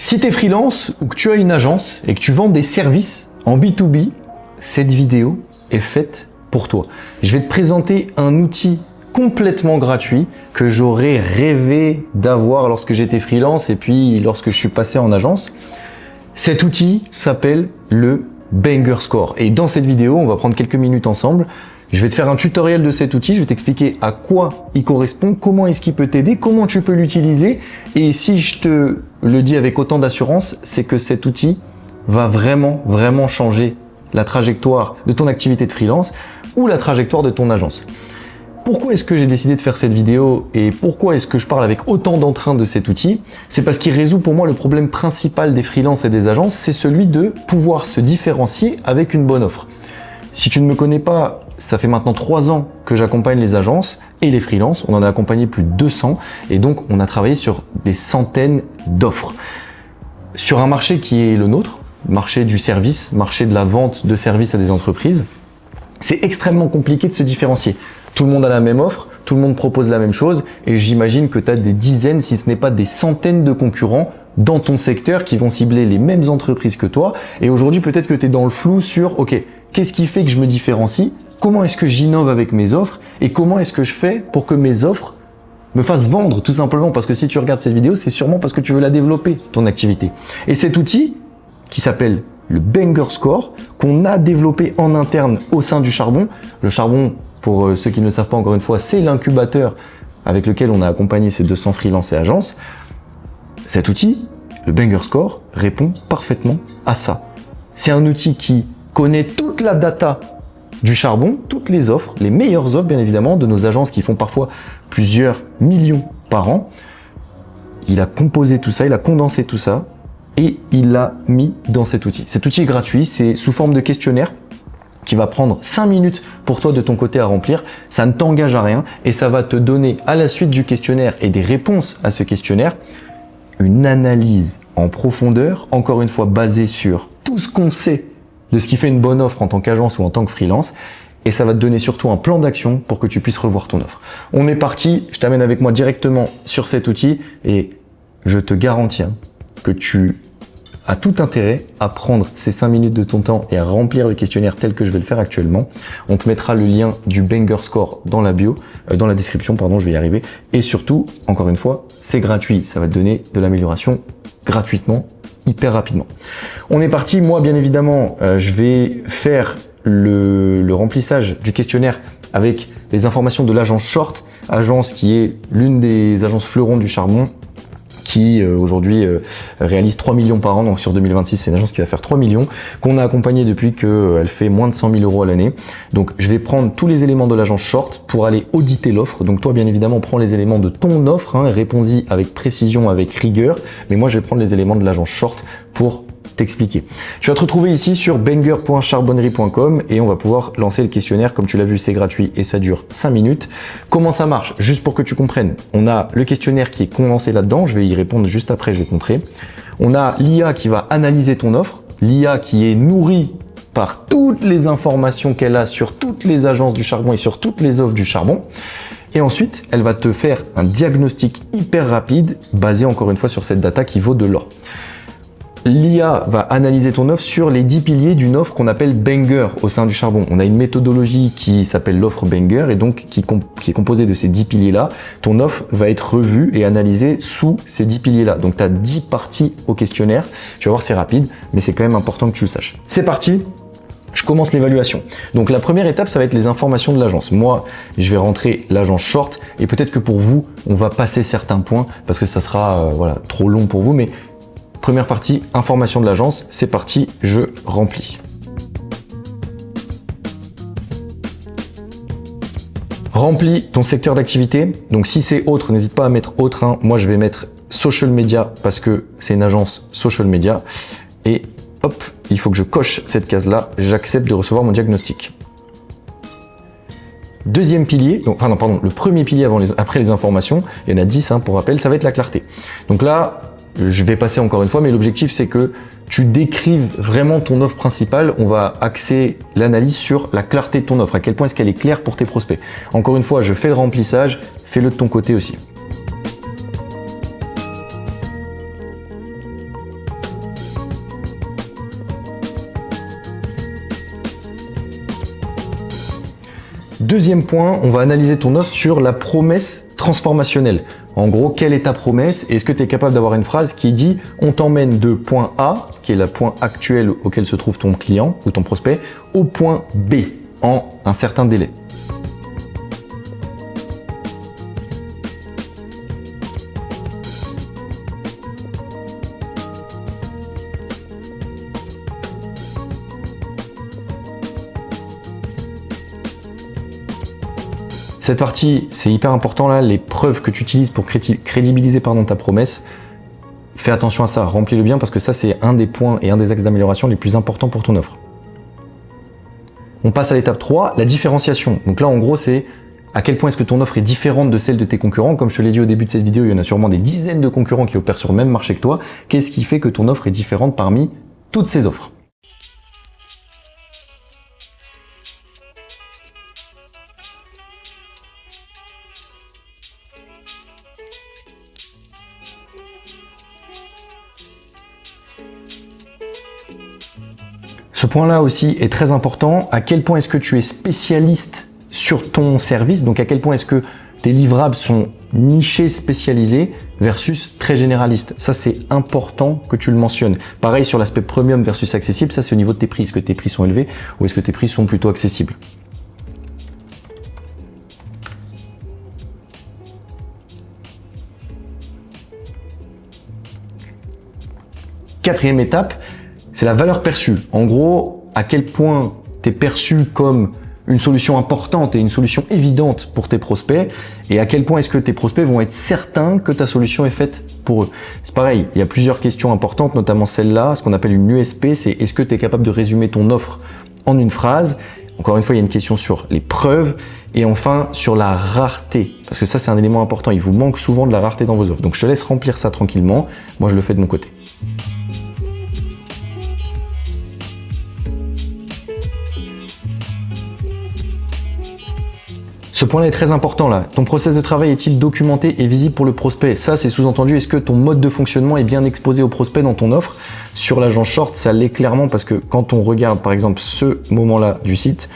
Si tu es freelance ou que tu as une agence et que tu vends des services en B2B, cette vidéo est faite pour toi. Je vais te présenter un outil complètement gratuit que j'aurais rêvé d'avoir lorsque j'étais freelance et puis lorsque je suis passé en agence. Cet outil s'appelle le Banger Score. Et dans cette vidéo, on va prendre quelques minutes ensemble. Je vais te faire un tutoriel de cet outil, je vais t'expliquer à quoi il correspond, comment est-ce qu'il peut t'aider, comment tu peux l'utiliser. Et si je te le dis avec autant d'assurance, c'est que cet outil va vraiment changer la trajectoire de ton activité de freelance ou la trajectoire de ton agence. Pourquoi est-ce que j'ai décidé de faire cette vidéo et pourquoi est-ce que je parle avec autant d'entrain de cet outil? C'est parce qu'il résout pour moi le problème principal des freelances et des agences, c'est celui de pouvoir se différencier avec une bonne offre. Si tu ne me connais pas, ça fait maintenant 3 ans que j'accompagne les agences et les freelances. On en a accompagné plus de 200 et donc on a travaillé sur des centaines d'offres. Sur un marché qui est le nôtre, marché du service, marché de la vente de services à des entreprises, c'est extrêmement compliqué de se différencier. Tout le monde a la même offre, tout le monde propose la même chose et j'imagine que tu as des dizaines, si ce n'est pas des centaines de concurrents dans ton secteur qui vont cibler les mêmes entreprises que toi. Et aujourd'hui, peut-être que tu es dans le flou sur, ok, qu'est-ce qui fait que je me différencie? Comment est-ce que j'innove avec mes offres? Et comment est-ce que je fais pour que mes offres me fassent vendre tout simplement? Parce que si tu regardes cette vidéo, c'est sûrement parce que tu veux la développer, ton activité. Et cet outil qui s'appelle le Banger Score, qu'on a développé en interne au sein du Charbon. Le Charbon, pour ceux qui ne le savent pas encore une fois, c'est l'incubateur avec lequel on a accompagné ces 200 freelances et agences. Cet outil, le Banger Score, répond parfaitement à ça. C'est un outil qui connaît toute la data du Charbon, toutes les offres, les meilleures offres bien évidemment de nos agences qui font parfois plusieurs millions par an. Il a composé tout ça, il a condensé tout ça et il l'a mis dans cet outil. Cet outil est gratuit, c'est sous forme de questionnaire qui va prendre 5 minutes pour toi de ton côté à remplir. Ça ne t'engage à rien et ça va te donner à la suite du questionnaire et des réponses à ce questionnaire une analyse en profondeur, encore une fois basée sur tout ce qu'on sait de ce qui fait une bonne offre en tant qu'agence ou en tant que freelance. Et ça va te donner surtout un plan d'action pour que tu puisses revoir ton offre. On est parti, je t'amène avec moi directement sur cet outil et je te garantis que tu as tout intérêt à prendre ces 5 minutes de ton temps et à remplir le questionnaire tel que je vais le faire actuellement. On te mettra le lien du Banger Score dans la bio, dans la description, pardon, je vais y arriver. Et surtout, encore une fois, c'est gratuit. Ça va te donner de l'amélioration gratuitement, hyper rapidement. On est parti. Moi, bien évidemment, je vais faire le remplissage du questionnaire avec les informations de l'agence Short, agence qui est l'une des agences fleurons du Charbon, qui aujourd'hui réalise 3 millions par an. Donc sur 2026, c'est une agence qui va faire 3 millions, qu'on a accompagnée depuis qu'elle fait moins de 100 000 euros à l'année. Donc je vais prendre tous les éléments de l'agence Short pour aller auditer l'offre. Donc toi, bien évidemment, prends les éléments de ton offre, réponds-y avec précision, avec rigueur. Mais moi, je vais prendre les éléments de l'agence Short pour t'expliquer. Tu vas te retrouver ici sur banger.charbonnerie.com et on va pouvoir lancer le questionnaire. Comme tu l'as vu, c'est gratuit et ça dure 5 minutes. Comment ça marche? Juste pour que tu comprennes, on a le questionnaire qui est condensé là-dedans. Je vais y répondre juste après, je vais te montrer. On a l'IA qui va analyser ton offre, l'IA qui est nourrie par toutes les informations qu'elle a sur toutes les agences du Charbon et sur toutes les offres du Charbon. Et ensuite, elle va te faire un diagnostic hyper rapide basé encore une fois sur cette data qui vaut de l'or. L'IA va analyser ton offre sur les 10 piliers d'une offre qu'on appelle Banger au sein du Charbon. On a une méthodologie qui s'appelle l'offre Banger et donc qui est composée de ces 10 piliers-là. Ton offre va être revue et analysée sous ces 10 piliers-là. Donc tu as 10 parties au questionnaire. Tu vas voir, c'est rapide, mais c'est quand même important que tu le saches. C'est parti. Je commence l'évaluation. Donc la première étape, ça va être les informations de l'agence. Moi, je vais rentrer l'agence Short et peut-être que pour vous, on va passer certains points parce que ça sera trop long pour vous, mais première partie, information de l'agence, c'est parti, je remplis. Remplis ton secteur d'activité. Donc si c'est autre, n'hésite pas à mettre autre. Moi, je vais mettre social media parce que c'est une agence social media. Et hop, il faut que je coche cette case-là. J'accepte de recevoir mon diagnostic. Deuxième pilier, le premier pilier après les informations, il y en a 10 pour rappel, ça va être la clarté. Donc là, je vais passer encore une fois, mais l'objectif c'est que tu décrives vraiment ton offre principale. On va axer l'analyse sur la clarté de ton offre, à quel point est-ce qu'elle est claire pour tes prospects. Encore une fois, je fais le remplissage, fais-le de ton côté aussi. Deuxième point, on va analyser ton offre sur la promesse transformationnelle. En gros, quelle est ta promesse? Est-ce que tu es capable d'avoir une phrase qui dit on t'emmène de point A, qui est le point actuel auquel se trouve ton client ou ton prospect, au point B en un certain délai. Cette partie, c'est hyper important là, les preuves que tu utilises pour crédibiliser ta promesse. Fais attention à ça, remplis-le bien parce que ça c'est un des points et un des axes d'amélioration les plus importants pour ton offre. On passe à l'étape 3, la différenciation. Donc là en gros c'est à quel point est-ce que ton offre est différente de celle de tes concurrents. Comme je te l'ai dit au début de cette vidéo, il y en a sûrement des dizaines de concurrents qui opèrent sur le même marché que toi. Qu'est-ce qui fait que ton offre est différente parmi toutes ces offres? Ce point-là aussi est très important. À quel point est-ce que tu es spécialiste sur ton service? Donc à quel point est-ce que tes livrables sont nichés, spécialisés versus très généralistes? Ça, c'est important que tu le mentionnes. Pareil sur l'aspect premium versus accessible. Ça, c'est au niveau de tes prix. Est-ce que tes prix sont élevés ou est-ce que tes prix sont plutôt accessibles? Quatrième étape, c'est la valeur perçue. En gros, à quel point tu es perçu comme une solution importante et une solution évidente pour tes prospects et à quel point est-ce que tes prospects vont être certains que ta solution est faite pour eux. C'est pareil, il y a plusieurs questions importantes, notamment celle-là, ce qu'on appelle une USP, c'est est-ce que tu es capable de résumer ton offre en une phrase? Encore une fois, il y a une question sur les preuves et enfin sur la rareté, parce que ça c'est un élément important, il vous manque souvent de la rareté dans vos offres. Donc je te laisse remplir ça tranquillement, moi je le fais de mon côté. Ce point-là est très important là. Ton process de travail est-il documenté et visible pour le prospect? Ça, c'est sous-entendu. Est-ce que ton mode de fonctionnement est bien exposé au prospect dans ton offre? Sur l'agent short, ça l'est clairement parce que quand on regarde par exemple ce moment-là du site,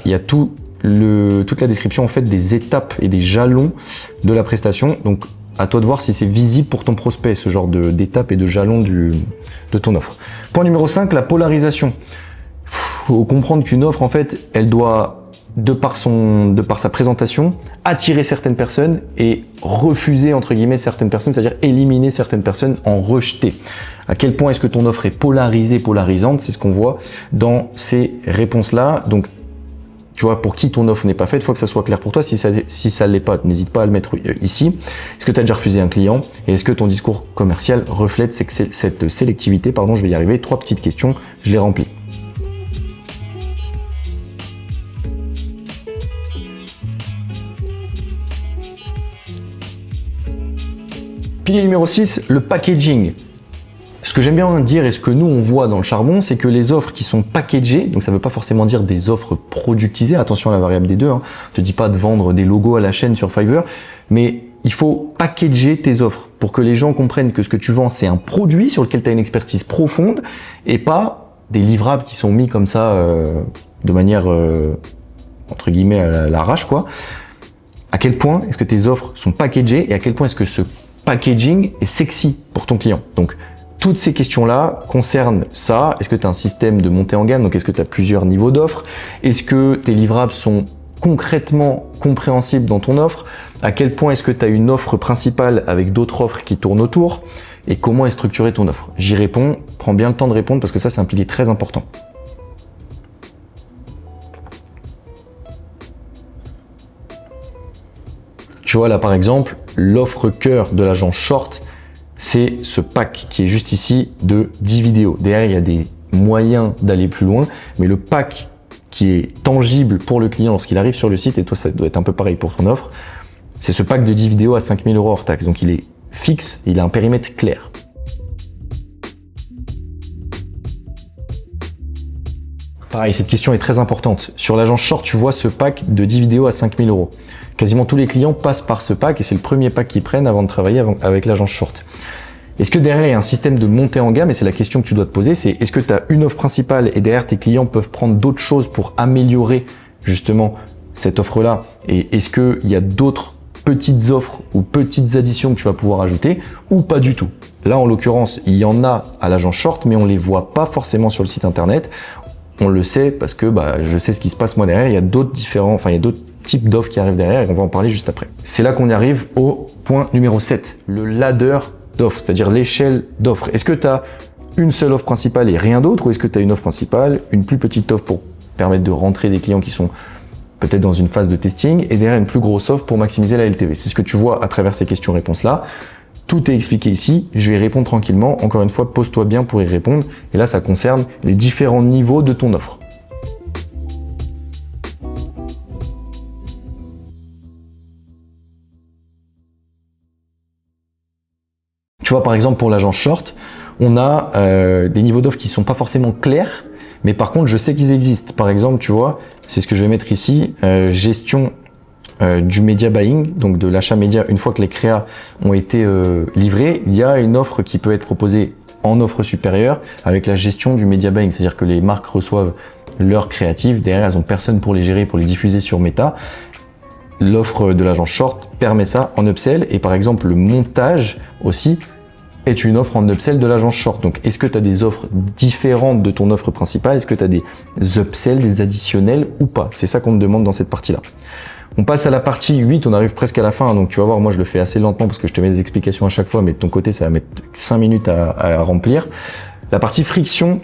il y a toute la description en fait des étapes et des jalons de la prestation. Donc à toi de voir si c'est visible pour ton prospect, ce genre d'étapes et de jalons de ton offre. Point numéro 5, la polarisation. Faut comprendre qu'une offre en fait, elle doit de par sa présentation, attirer certaines personnes et refuser entre guillemets certaines personnes, c'est-à-dire éliminer certaines personnes, en rejeter. À quel point est-ce que ton offre est polarisée, polarisante? C'est ce qu'on voit dans ces réponses-là. Donc, tu vois, pour qui ton offre n'est pas faite, il faut que ça soit clair pour toi. Si ça ne l'est pas, n'hésite pas à le mettre ici. Est-ce que tu as déjà refusé un client? Et est-ce que ton discours commercial reflète cette sélectivité? Pardon, je vais y arriver. 3 petites questions, je les remplis. Pilier numéro 6, le packaging. Ce que j'aime bien dire et ce que nous on voit dans le charbon, c'est que les offres qui sont packagées, donc ça ne veut pas forcément dire des offres productisées, attention à la variable des deux, hein. Je ne te dis pas de vendre des logos à la chaîne sur Fiverr, mais il faut packager tes offres pour que les gens comprennent que ce que tu vends c'est un produit sur lequel tu as une expertise profonde et pas des livrables qui sont mis comme ça de manière entre guillemets à l'arrache quoi. À quel point est-ce que tes offres sont packagées et à quel point est-ce que ce packaging est sexy pour ton client? Donc, toutes ces questions-là concernent ça. Est-ce que tu as un système de montée en gamme? Donc, est-ce que tu as plusieurs niveaux d'offres? Est-ce que tes livrables sont concrètement compréhensibles dans ton offre? À quel point est-ce que tu as une offre principale avec d'autres offres qui tournent autour? Et comment est structurée ton offre? J'y réponds. Prends bien le temps de répondre parce que ça, c'est un pilier très important. Tu vois là par exemple, l'offre cœur de l'agent short, c'est ce pack qui est juste ici de 10 vidéos. Derrière, il y a des moyens d'aller plus loin, mais le pack qui est tangible pour le client lorsqu'il arrive sur le site, et toi ça doit être un peu pareil pour ton offre, c'est ce pack de 10 vidéos à 5 000 € hors taxe. Donc il est fixe, il a un périmètre clair. Pareil, cette question est très importante. Sur l'agent short, tu vois ce pack de 10 vidéos à 5 000 €. Quasiment tous les clients passent par ce pack et c'est le premier pack qu'ils prennent avant de travailler avec l'agent short. Est-ce que derrière, il y a un système de montée en gamme? Et c'est la question que tu dois te poser, c'est est-ce que tu as une offre principale et derrière, tes clients peuvent prendre d'autres choses pour améliorer justement cette offre-là et est-ce qu'il y a d'autres petites offres ou petites additions que tu vas pouvoir ajouter ou pas du tout. Là, en l'occurrence, il y en a à l'agence Short, mais on les voit pas forcément sur le site internet. On le sait parce que je sais ce qui se passe moi derrière. Il y a d'autres types d'offres qui arrivent derrière et on va en parler juste après. C'est là qu'on y arrive au point numéro 7, le ladder d'offres, c'est-à-dire l'échelle d'offres. Est-ce que tu as une seule offre principale et rien d'autre ou est-ce que tu as une offre principale, une plus petite offre pour permettre de rentrer des clients qui sont peut-être dans une phase de testing et derrière une plus grosse offre pour maximiser la LTV. C'est ce que tu vois à travers ces questions-réponses-là. Tout est expliqué ici, je vais y répondre tranquillement. Encore une fois, pose-toi bien pour y répondre. Et là, ça concerne les différents niveaux de ton offre. Tu vois, par exemple, pour l'agence Short, on a des niveaux d'offres qui sont pas forcément clairs, mais par contre, je sais qu'ils existent. Par exemple, tu vois, c'est ce que je vais mettre ici, gestion du media buying, donc de l'achat média. Une fois que les créas ont été livrés, il y a une offre qui peut être proposée en offre supérieure avec la gestion du media buying, c'est-à-dire que les marques reçoivent leurs créatives, derrière elles ont personne pour les gérer, pour les diffuser sur Meta. L'offre de l'agence Short permet ça en upsell et par exemple le montage aussi est une offre en upsell de l'agence Short. Donc, est-ce que tu as des offres différentes de ton offre principale? Est-ce que tu as des upsells, des additionnels ou pas? C'est ça qu'on me demande dans cette partie-là. On passe à la partie 8, on arrive presque à la fin. Donc, tu vas voir, moi, je le fais assez lentement parce que je te mets des explications à chaque fois, mais de ton côté, ça va mettre 5 minutes à remplir. La partie friction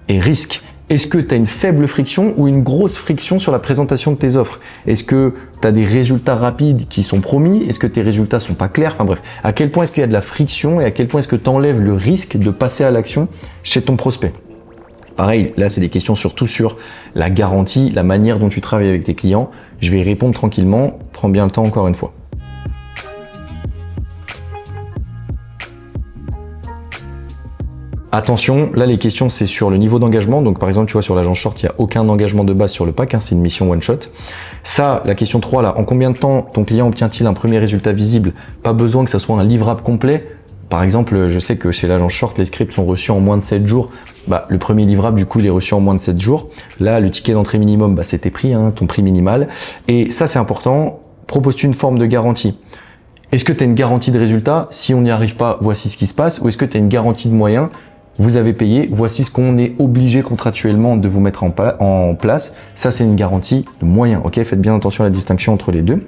et risque. Est-ce que tu as une faible friction ou une grosse friction sur la présentation de tes offres? Est-ce que tu as des résultats rapides qui sont promis? Est-ce que tes résultats sont pas clairs? Enfin bref, à quel point est-ce qu'il y a de la friction et à quel point est-ce que tu enlèves le risque de passer à l'action chez ton prospect? Pareil, là c'est des questions surtout sur la garantie, la manière dont tu travailles avec tes clients. Je vais y répondre tranquillement, prends bien le temps encore une fois. Attention, là les questions c'est sur le niveau d'engagement. Donc par exemple, tu vois sur l'agence Short, il n'y a aucun engagement de base sur le pack, c'est une mission one shot. Ça, la question 3 là, en combien de temps ton client obtient-il un premier résultat visible? Pas besoin que ça soit un livrable complet. Par exemple, je sais que chez l'agence Short, les scripts sont reçus en moins de 7 jours. Le premier livrable, du coup, il est reçu en moins de 7 jours. Là, le ticket d'entrée minimum, c'était pris, ton prix minimal. Et ça, c'est important. Proposes-tu une forme de garantie? Est-ce que tu as une garantie de résultat? Si on n'y arrive pas, voici ce qui se passe. Ou est-ce que tu as une garantie de moyens? Vous avez payé, voici ce qu'on est obligé contractuellement de vous mettre en place. Ça, c'est une garantie de moyens. Ok, faites bien attention à la distinction entre les deux.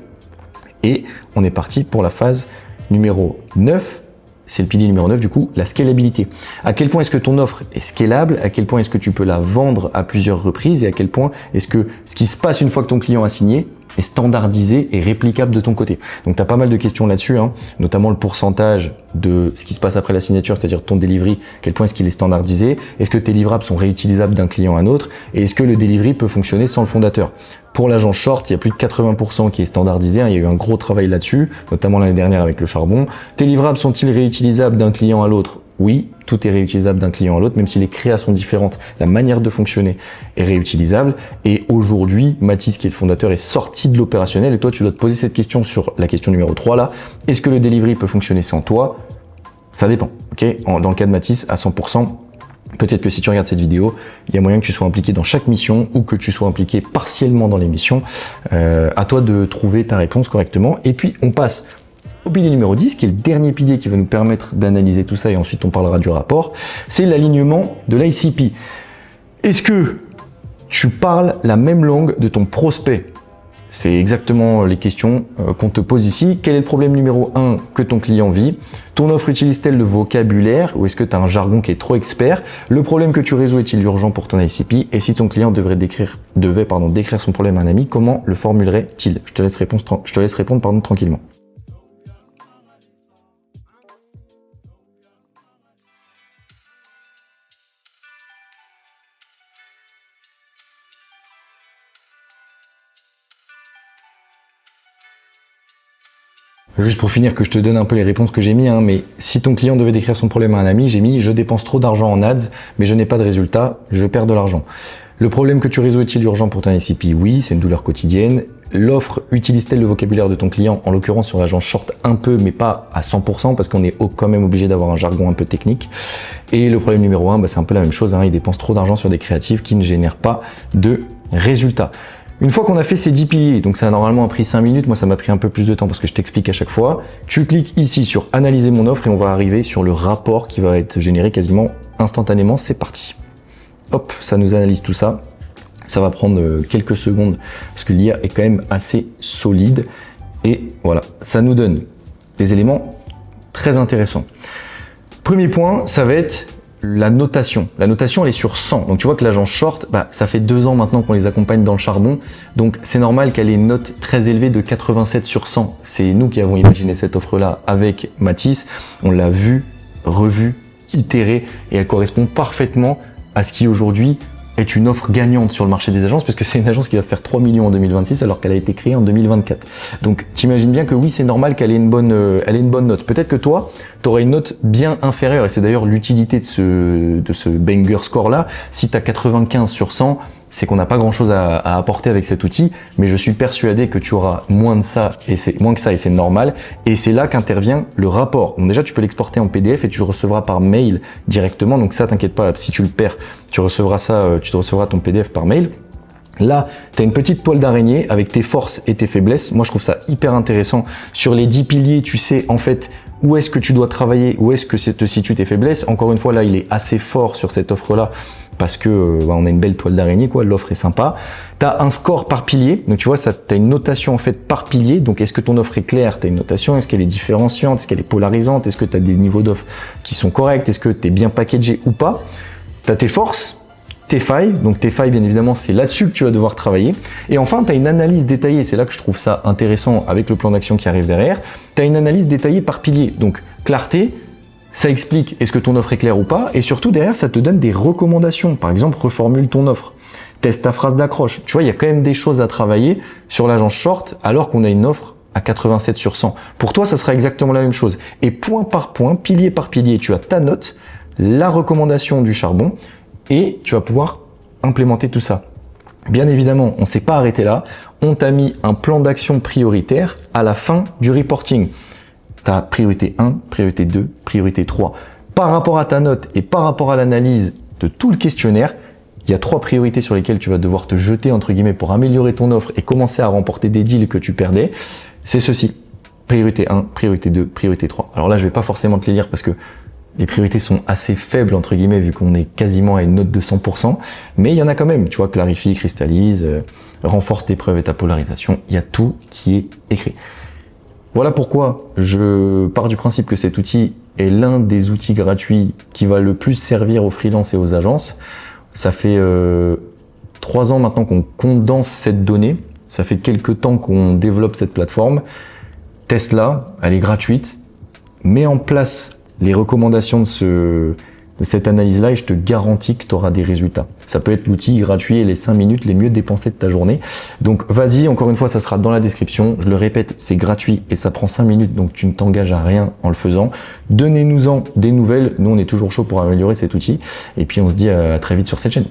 Et on est parti pour la phase numéro 9. C'est le pilier numéro 9 du coup, la scalabilité. À quel point est-ce que ton offre est scalable? À quel point est-ce que tu peux la vendre à plusieurs reprises? Et à quel point est-ce que ce qui se passe une fois que ton client a signé est standardisé et réplicable de ton côté? Donc tu as pas mal de questions là-dessus, notamment le pourcentage de ce qui se passe après la signature, c'est-à-dire ton delivery, à quel point est-ce qu'il est standardisé? Est-ce que tes livrables sont réutilisables d'un client à un autre? Et est-ce que le delivery peut fonctionner sans le fondateur? Pour l'agence Short, il y a plus de 80% qui est standardisé, il y a eu un gros travail là-dessus, notamment l'année dernière avec le charbon. Tes livrables sont-ils réutilisables d'un client à l'autre? Oui, tout est réutilisable d'un client à l'autre, même si les créas sont différentes, la manière de fonctionner est réutilisable. Et aujourd'hui, Mathis, qui est le fondateur, est sorti de l'opérationnel et toi, tu dois te poser cette question sur la question numéro 3 là. Est-ce que le delivery peut fonctionner sans toi? Ça dépend, ok? Dans le cas de Mathis, à 100%, peut-être que si tu regardes cette vidéo, il y a moyen que tu sois impliqué dans chaque mission ou que tu sois impliqué partiellement dans les missions. À toi de trouver ta réponse correctement. Et puis, on passe au pilier numéro 10, qui est le dernier pilier qui va nous permettre d'analyser tout ça et ensuite on parlera du rapport. C'est l'alignement de l'ICP. Est-ce que tu parles la même langue de ton prospect? C'est exactement les questions qu'on te pose ici. Quel est le problème numéro 1 que ton client vit? Ton offre utilise-t-elle le vocabulaire ou est-ce que tu as un jargon qui est trop expert? Le problème que tu résous est-il urgent pour ton ICP? Et si ton client devait décrire son problème à un ami, comment le formulerait-il? Je te laisse répondre tranquillement. Juste pour finir, que je te donne un peu les réponses que j'ai mis, mais si ton client devait décrire son problème à un ami, j'ai mis « je dépense trop d'argent en ads, mais je n'ai pas de résultat, je perds de l'argent ». Le problème que tu résous est-il urgent pour ton ICP? Oui, c'est une douleur quotidienne. L'offre utilise-t-elle le vocabulaire de ton client? En l'occurrence sur l'agence Short un peu, mais pas à 100% parce qu'on est quand même obligé d'avoir un jargon un peu technique. Et le problème numéro 1, c'est un peu la même chose, il dépense trop d'argent sur des créatifs qui ne génèrent pas de résultats. Une fois qu'on a fait ces 10 piliers, donc ça a normalement pris 5 minutes, moi ça m'a pris un peu plus de temps parce que je t'explique à chaque fois, tu cliques ici sur analyser mon offre et on va arriver sur le rapport qui va être généré quasiment instantanément. C'est parti. Hop, ça nous analyse tout ça. Ça va prendre quelques secondes parce que l'IA est quand même assez solide. Et voilà, ça nous donne des éléments très intéressants. Premier point, ça va être la notation. La notation, elle est sur 100. Donc tu vois que l'agence short, ça fait 2 ans maintenant qu'on les accompagne dans le charbon. Donc c'est normal qu'elle ait une note très élevée de 87 sur 100. C'est nous qui avons imaginé cette offre-là avec Mathis. On l'a vue, revue, itérée et elle correspond parfaitement à ce qui aujourd'hui est une offre gagnante sur le marché des agences, parce que c'est une agence qui va faire 3 millions en 2026 alors qu'elle a été créée en 2024. Donc t'imagines bien que oui, c'est normal qu'elle ait une bonne note. Peut-être que toi, tu auras une note bien inférieure, et c'est d'ailleurs l'utilité de ce banger score là. Si tu as 95 sur 100, c'est qu'on n'a pas grand chose à apporter avec cet outil, mais je suis persuadé que tu auras moins que ça et c'est normal. Et c'est là qu'intervient le rapport. Donc déjà, tu peux l'exporter en PDF et tu le recevras par mail directement. Donc ça, t'inquiète pas, si tu le perds, tu recevras ton PDF par mail. Là, tu as une petite toile d'araignée avec tes forces et tes faiblesses. Moi, je trouve ça hyper intéressant. Sur les 10 piliers, tu sais en fait où est-ce que tu dois travailler, où est-ce que te situent tes faiblesses. Encore une fois, là, il est assez fort sur cette offre-là parce que on a une belle toile d'araignée, quoi. L'offre est sympa. Tu as un score par pilier. Donc, tu vois, tu as une notation en fait par pilier. Donc, est-ce que ton offre est claire? Tu as une notation. Est-ce qu'elle est différenciante? Est-ce qu'elle est polarisante? Est-ce que tu as des niveaux d'offre qui sont corrects? Est-ce que tu es bien packagé ou pas? Tu as tes forces, tes failles. Donc tes failles, bien évidemment, c'est là-dessus que tu vas devoir travailler. Et enfin, tu as une analyse détaillée. C'est là que je trouve ça intéressant avec le plan d'action qui arrive derrière. Tu as une analyse détaillée par pilier. Donc clarté, ça explique est-ce que ton offre est claire ou pas. Et surtout, derrière, ça te donne des recommandations. Par exemple, reformule ton offre. Teste ta phrase d'accroche. Tu vois, il y a quand même des choses à travailler sur l'agence short alors qu'on a une offre à 87 sur 100. Pour toi, ça sera exactement la même chose. Et point par point, pilier par pilier, tu as ta note, la recommandation du charbon, et tu vas pouvoir implémenter tout ça. Bien évidemment, on ne s'est pas arrêté là. On t'a mis un plan d'action prioritaire à la fin du reporting. Tu as priorité 1, priorité 2, priorité 3. Par rapport à ta note et par rapport à l'analyse de tout le questionnaire, il y a 3 priorités sur lesquelles tu vas devoir te jeter, entre guillemets, pour améliorer ton offre et commencer à remporter des deals que tu perdais. C'est ceci. Priorité 1, priorité 2, priorité 3. Alors là, je ne vais pas forcément te les lire parce que les priorités sont assez faibles, entre guillemets, vu qu'on est quasiment à une note de 100%. Mais il y en a quand même. Tu vois, clarifie, cristallise, renforce tes preuves et ta polarisation. Il y a tout qui est écrit. Voilà pourquoi je pars du principe que cet outil est l'un des outils gratuits qui va le plus servir aux freelances et aux agences. Ça fait 3 ans maintenant qu'on condense cette donnée. Ça fait quelques temps qu'on développe cette plateforme. Teste-la, elle est gratuite. Mets en place les recommandations de cette analyse-là et je te garantis que tu auras des résultats. Ça peut être l'outil gratuit et les 5 minutes les mieux dépensées de ta journée. Donc vas-y, encore une fois, ça sera dans la description. Je le répète, c'est gratuit et ça prend 5 minutes, donc tu ne t'engages à rien en le faisant. Donnez-nous-en des nouvelles. Nous, on est toujours chaud pour améliorer cet outil. Et puis, on se dit à très vite sur cette chaîne.